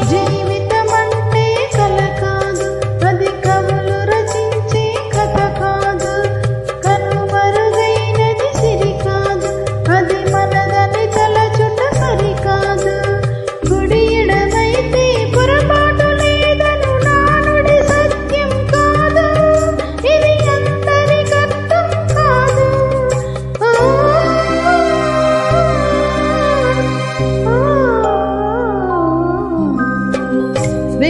జీవితమంటే కల కాదు, అది కవులు రచించే కథ కాదు. కనుమరుగైనది సిరి కాదు, అది మనదని తలచుట సరికాదు. గుడి ఎడమైతే పొరపాటు లేదను నానుడి సత్యం కాదు, ఇది అందరికర్థం కాదు. Be